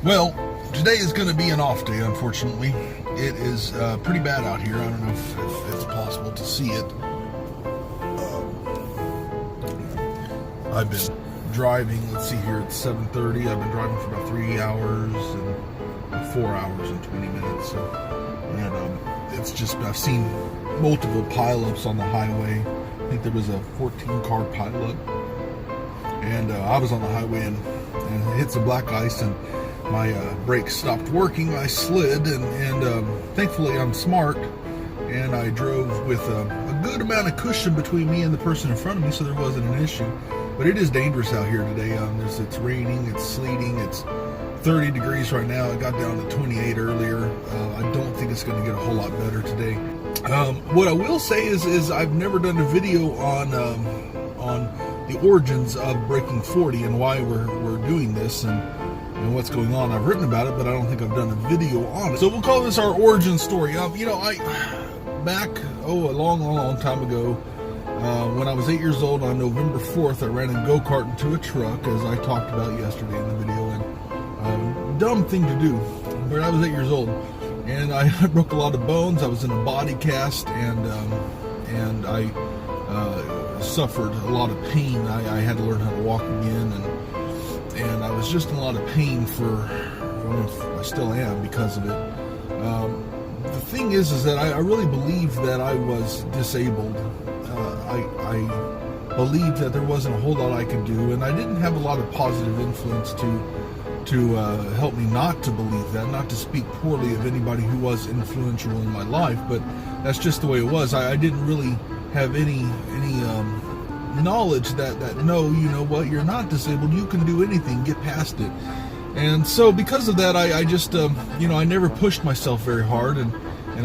Well, today is going to be an off day, unfortunately. It is pretty bad out here. I don't know if it's possible to see it. I've been driving, let's see here, it's 7:30. I've been driving for about 3 hours and 4 hours and 20 minutes. And it's just, I've seen multiple pileups on the highway. I think there was a 14-car pileup. And I was on the highway and hit some black ice, and my brakes stopped working. I slid, and thankfully I'm smart, and I drove with a good amount of cushion between me and the person in front of me, so there wasn't an issue. But it is dangerous out here today. It's raining, it's sleeting, it's 30 degrees right now. It got down to 28 earlier. I don't think it's going to get a whole lot better today. What I will say is I've never done a video on the origins of breaking 40 and why we're doing this and what's going on. I've written about it, but I don't think I've done a video on it. So we'll call this our origin story. Back a long time ago, when I was 8 years old, on November 4th, I ran a go-kart into a truck, as I talked about yesterday in the video. And dumb thing to do, but I was 8 years old, and I broke a lot of bones. I was in a body cast, and I suffered a lot of pain. I had to learn how to walk again, and I was just in a lot of pain I still am because of it. The thing is that I really believed that I was disabled. I believed that there wasn't a whole lot I could do, and I didn't have a lot of positive influence to help me not to believe that, not to speak poorly of anybody who was influential in my life, but that's just the way it was. I didn't really have any knowledge that no, you know what, you're not disabled, you can do anything, get past it. And so because of that, I just I never pushed myself very hard, and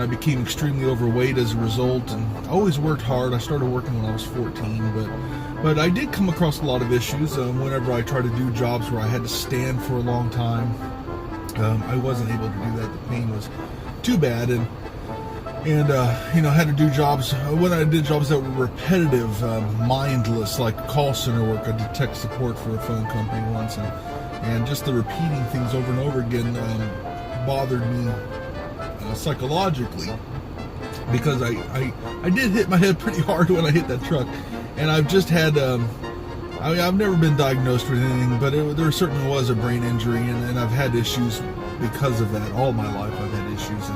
I became extremely overweight as a result. And I always worked hard. I started working when I was 14, but I did come across a lot of issues whenever I tried to do jobs where I had to stand for a long time. I wasn't able to do that. The pain was too bad, and I had to do jobs. When I did jobs that were repetitive, mindless, like call center work. I did tech support for a phone company once, and just the repeating things over and over again bothered me psychologically, because I did hit my head pretty hard when I hit that truck, and I've just had I've never been diagnosed with anything, but there certainly was a brain injury, and I've had issues because of that. All my life I've had issues,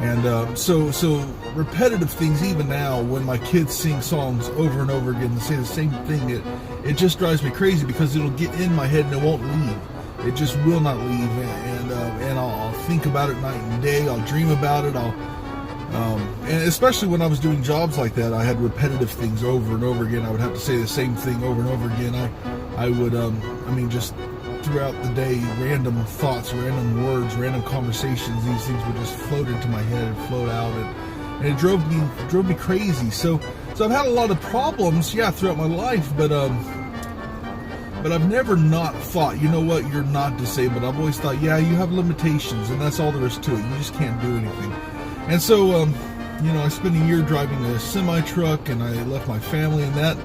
and so repetitive things. Even now, when my kids sing songs over and over again and say the same thing, it just drives me crazy, because it'll get in my head and it won't leave. It just will not leave, and I'll think about it night and day. I'll dream about it. And especially when I was doing jobs like that, I had repetitive things over and over again. I would have to say the same thing over and over again. I would, just throughout the day, random thoughts, random words, random conversations. These things would just float into my head and float out, and it drove me crazy. So I've had a lot of problems, throughout my life, but I've never not thought, you know what, you're not disabled. I've always thought, you have limitations, and that's all there is to it. You just can't do anything. And so, I spent a year driving a semi-truck, and I left my family, and that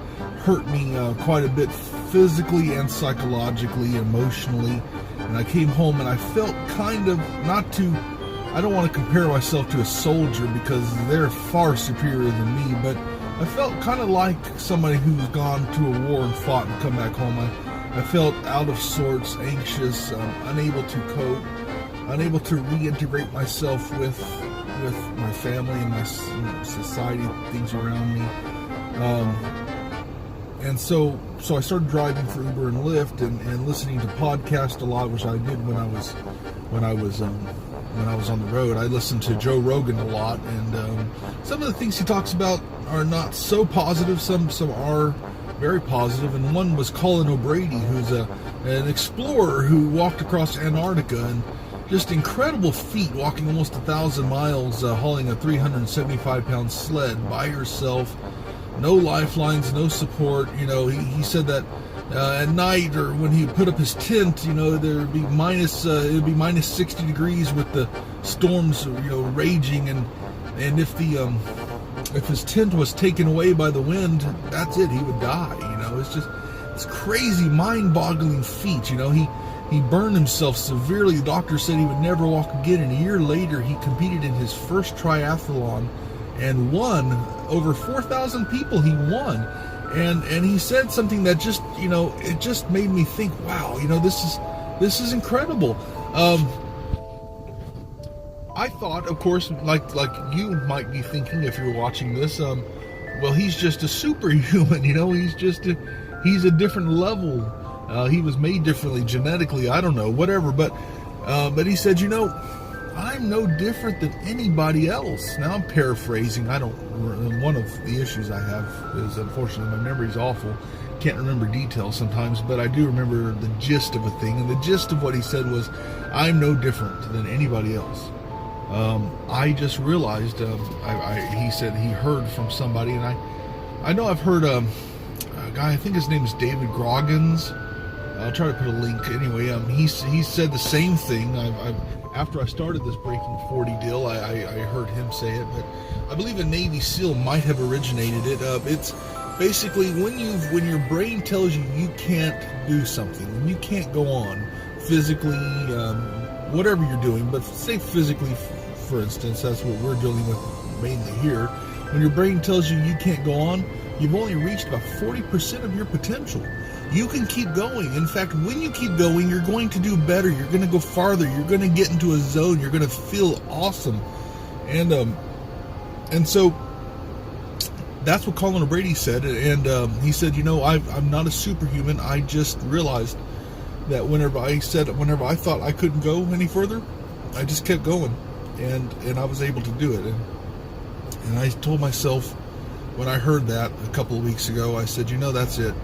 hurt me quite a bit physically and psychologically, emotionally. And I came home, and I felt kind of, I don't want to compare myself to a soldier, because they're far superior than me, but I felt kind of like somebody who's gone to a war and fought and come back home. I felt out of sorts, anxious, unable to cope, unable to reintegrate myself with my family and my society, things around me. And so I started driving for Uber and Lyft, and listening to podcasts a lot, which I did when I was on the road. I listened to Joe Rogan a lot, and some of the things he talks about are not so positive. Some are very positive, and one was Colin O'Brady, who's an explorer who walked across Antarctica, and just incredible feat, walking almost 1,000 miles, hauling a 375-pound sled by herself, no lifelines, no support. He said that at night, or when he put up his tent, there'd be minus 60 degrees with the storms, raging, and if his tent was taken away by the wind, that's it, he would die. It's crazy, mind-boggling feat. He burned himself severely. The doctor said he would never walk again. And a year later, he competed in his first triathlon and won. Over 4,000 people he won. And he said something that just, it just made me think, wow, this is incredible. I thought, of course, like you might be thinking if you're watching this, well, he's just a superhuman, he's a different level. He was made differently genetically, I don't know, whatever. But he said, I'm no different than anybody else. Now I'm paraphrasing. One of the issues I have is, unfortunately, my memory's awful. Can't remember details sometimes, but I do remember the gist of a thing. And the gist of what he said was, I'm no different than anybody else. I just realized, he said he heard from somebody, and I know I've heard a guy, I think his name is David Groggins. I'll try to put a link. Anyway, he said the same thing. After I started this Breaking 40 deal, I heard him say it, but I believe a Navy SEAL might have originated it. It's basically when your brain tells you you can't do something, when you can't go on physically, whatever you're doing, but say physically, for instance, that's what we're dealing with mainly here. When your brain tells you can't go on, you've only reached about 40% of your potential. You can keep going. In fact, when you keep going, you're going to do better. You're going to go farther. You're going to get into a zone. You're going to feel awesome. And so that's what Colin O'Brady said. And he said, I'm not a superhuman. I just realized that whenever I thought I couldn't go any further, I just kept going. And I was able to do it. And I told myself, when I heard that a couple of weeks ago, I said, that's it.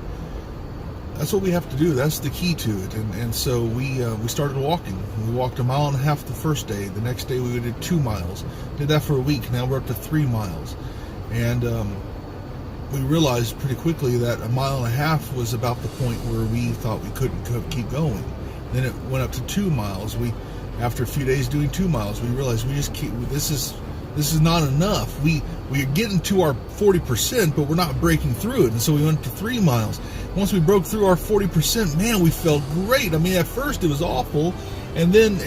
That's what we have to do. That's the key to it. And so we started walking. We walked 1.5 miles the first day. The next day we did 2 miles. Did that for a week. Now we're up to 3 miles. And we realized pretty quickly that 1.5 miles was about the point where we thought we couldn't keep going. Then it went up to 2 miles. After a few days doing 2 miles, we realized this is not enough. We're getting to our 40%, but we're not breaking through it. And so we went to 3 miles. Once we broke through our 40%, man, we felt great. I mean, at first it was awful, and then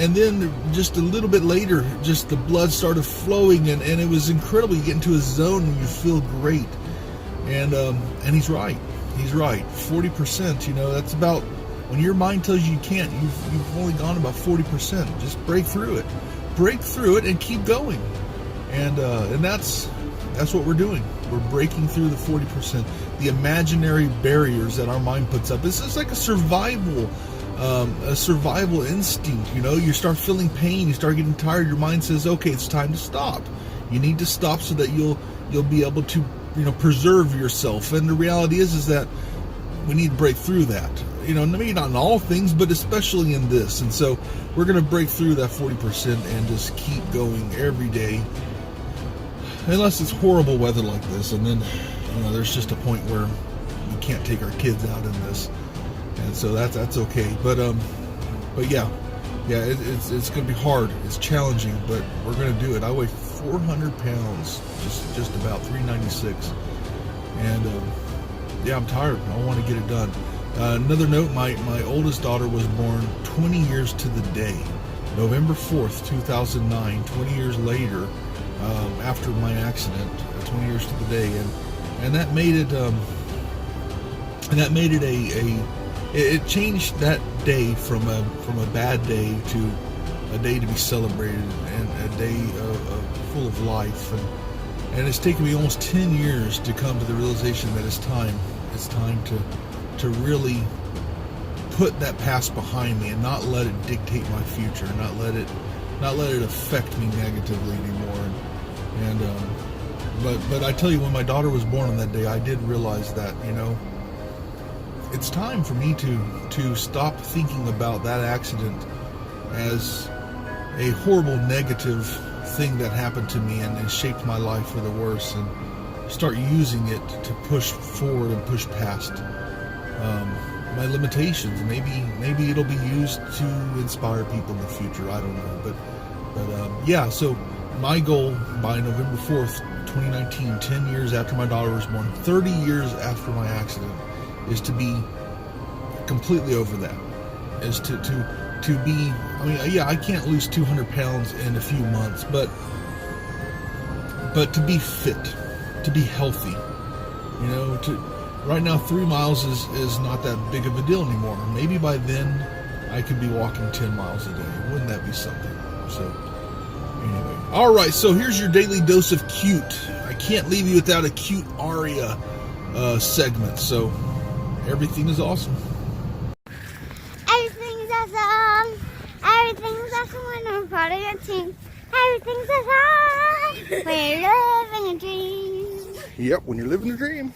just a little bit later, just the blood started flowing, and it was incredible. You get into a zone and you feel great. And he's right. He's right. 40%, that's about, when your mind tells you can't, you've only gone about 40%. Just break through it. Break through it and keep going. And that's what we're doing. We're breaking through the 40%, the imaginary barriers that our mind puts up. This is like a survival instinct. You start feeling pain, you start getting tired. Your mind says, "Okay, it's time to stop." You need to stop so that you'll be able to preserve yourself. And the reality is that we need to break through that. Maybe not in all things, but especially in this. And so we're going to break through that 40% and just keep going every day. Unless it's horrible weather like this, and then there's just a point where we can't take our kids out in this, and so that's okay. But yeah, it's going to be hard. It's challenging, but we're going to do it. I weigh 400 pounds, just about 396, and I'm tired. I want to get it done. Another note: my oldest daughter was born 20 years to the day, November 4th, 2009. 20 years later. After my accident, 20 years to the day, and that made it it changed that day from a bad day to a day to be celebrated and a day full of life, and it's taken me almost 10 years to come to the realization that it's time to really put that past behind me and not let it dictate my future, not let it affect me negatively anymore. And but I tell you, when my daughter was born on that day, I did realize that it's time for me to stop thinking about that accident as a horrible negative thing that happened to me and shaped my life for the worse, and start using it to push forward and push past my limitations. Maybe it'll be used to inspire people in the future. I don't know, but yeah. So my goal by November 4th, 2019, 10 years after my daughter was born, 30 years after my accident, is to be completely over that. is to be. I mean, yeah, I can't lose 200 pounds in a few months, but to be fit, to be healthy, you know, right now 3 miles is not that big of a deal anymore. Maybe by then I could be walking 10 miles a day. Wouldn't that be something? So anyway, all right, so here's your daily dose of cute. I can't leave you without a cute aria segment, so everything is awesome. Everything's awesome. Everything's awesome when we're part of your team. Everything's awesome. We're living a dream. Yep, when you're living a dream.